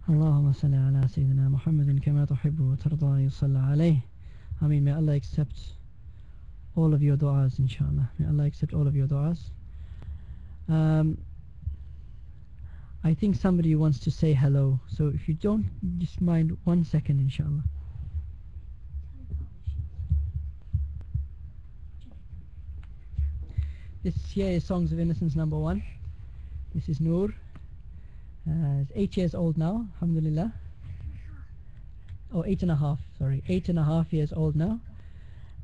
Allahumma salli ala Sayyidina Muhammadin kama tuhibbu wa tarda yusalla alayh. Ameen. May Allah accept all of your du'as, inshallah. May Allah accept all of your du'as. I think somebody wants to say hello, so if you don't just mind 1 second, inshallah. This here is Songs of Innocence number 1. This is Nur. 8 years old now, alhamdulillah. Oh, 8.5, sorry. 8.5 years old now.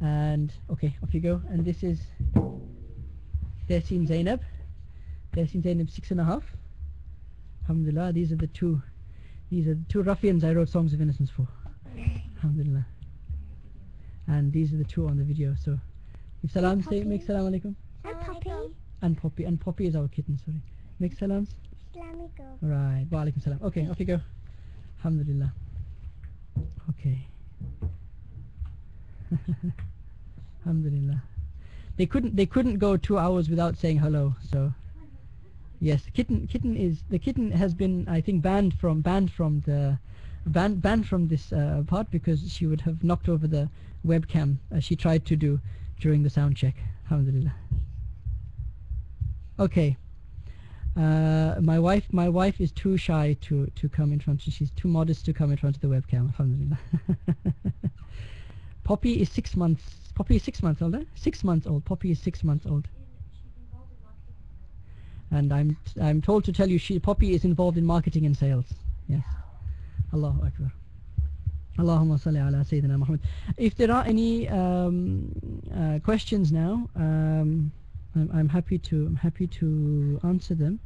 And, okay, off you go. And this is Tehseen Zainab. Tehseen Zainab, 6.5. Alhamdulillah, these are the two ruffians I wrote Songs of Innocence for. Alhamdulillah. And these are the two on the video. So, if salam, say, make salam alaikum. And Poppy. And Poppy. And Poppy is our kitten, sorry. Make salams. Islamico. Right. Wa alaikum salam. Okay, off you go. Alhamdulillah. Okay. Alhamdulillah. They couldn't go 2 hours without saying hello, so yes, the kitten has been, I think, banned from this part because she would have knocked over the webcam as she tried to do during the sound check. Alhamdulillah. Okay. My wife is too shy to come in front. She's too modest to come in front of the webcam. Alhamdulillah. Poppy is 6 months. Poppy is 6 months old. 6 months old. Poppy is 6 months old. And I'm told to tell you, Poppy is involved in marketing and sales. Yes. Allahu Akbar. Allahumma salli ala Sayyidina Muhammad. If there are any questions now, I'm happy to answer them.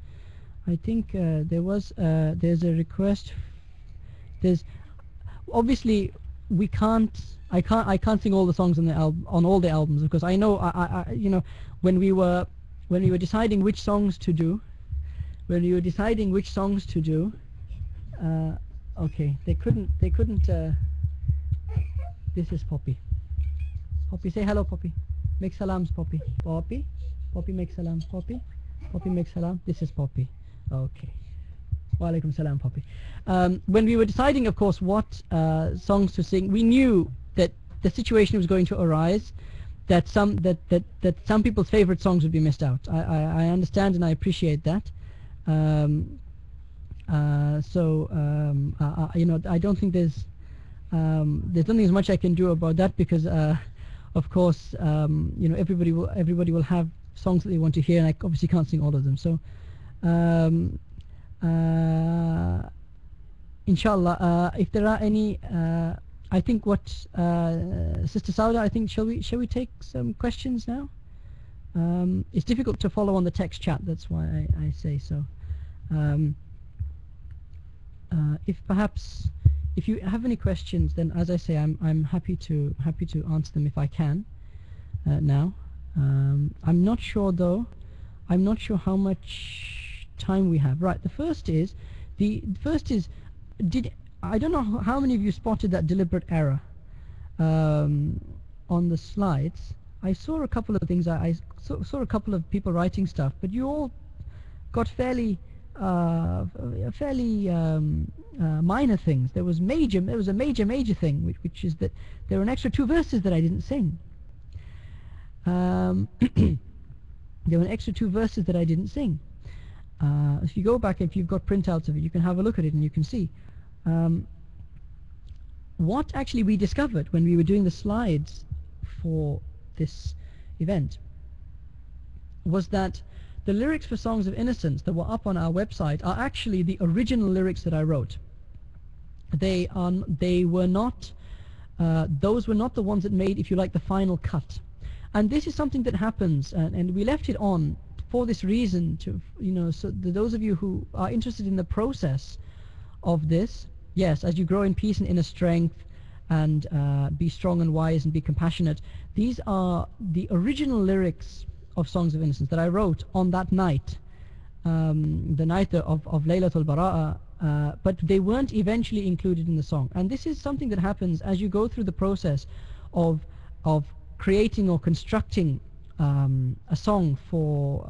I think there's a request. There's obviously I can't sing all the songs on the on all the albums, because I know I you know, when we were deciding which songs to do, okay, they couldn't this is Poppy. Poppy, say hello, Poppy. Make salams, Poppy. Poppy make salams, Poppy make salam. This is Poppy. Okay. Wa alaikum salam, Poppy. When we were deciding, of course, what songs to sing, we knew that the situation was going to arise, that some people's favorite songs would be missed out. I understand and I appreciate that. You know, I don't think there's nothing as much I can do about that, because of course, you know, everybody will have songs that they want to hear, and I obviously can't sing all of them. So inshallah, if there are any, I think what Sister Sauda, I think shall we take some questions now? It's difficult to follow on the text chat, that's why I say so. If you have any questions, then as I say, I'm happy to answer them if I can now. I'm not sure though. I'm not sure how much time we have. Right. The first is I don't know how many of you spotted that deliberate error on the slides. I saw a couple of things. I saw a couple of people writing stuff, but you all got fairly minor things. There was a major thing, which is that there were an extra 2 verses that I didn't sing. There were an extra 2 verses that I didn't sing. If you go back, if you've got printouts of it, you can have a look at it and you can see what actually we discovered when we were doing the slides for this event was that the lyrics for Songs of Innocence that were up on our website are actually the original lyrics that I wrote. They were not those were not the ones that made, if you like, the final cut. And this is something that happens, and we left it on for this reason, to, you know, so those of you who are interested in the process of this, yes, as you grow in peace and inner strength, and be strong and wise and be compassionate, these are the original lyrics of Songs of Innocence that I wrote on that night, the night of Laylatul Bara'a, but they weren't eventually included in the song. And this is something that happens as you go through the process of creating or constructing a song for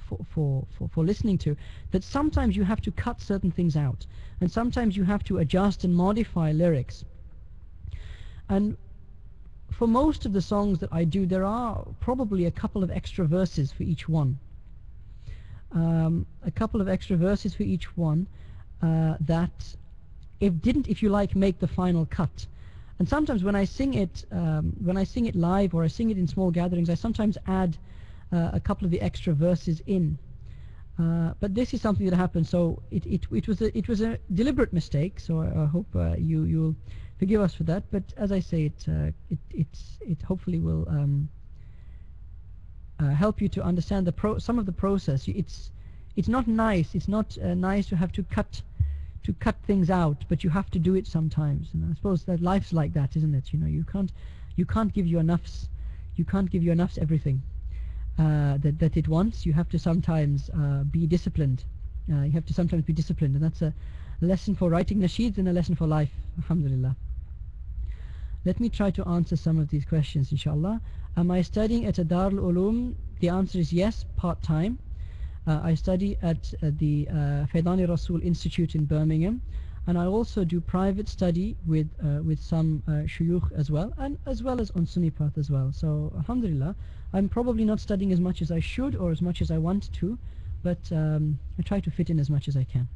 for listening to, that sometimes you have to cut certain things out, and sometimes you have to adjust and modify lyrics. And for most of the songs that I do, there are probably a couple of extra verses for each one. A couple of extra verses for each one that if you like, make the final cut. And sometimes when I sing it live, or I sing it in small gatherings, I sometimes add a couple of the extra verses in. But this is something that happens, so it was a deliberate mistake. So I hope you'll forgive us for that. But as I say, it hopefully will help you to understand some of the process. It's not nice. It's not nice to have to cut things out, but you have to do it sometimes. And I suppose that life's like that, isn't it? You can't give your nafs everything that it wants. You have to sometimes be disciplined. You have to sometimes be disciplined, and that's a lesson for writing nasheeds and a lesson for life. Alhamdulillah. Let me try to answer some of these questions, inshallah. Am I studying at a Darul Uloom? The answer is yes, part-time. I study at the Faydani Rasul Institute in Birmingham, and I also do private study with some shuyukh as well, and as well as on SunniPath as well. So alhamdulillah, I'm probably not studying as much as I should or as much as I want to, but I try to fit in as much as I can.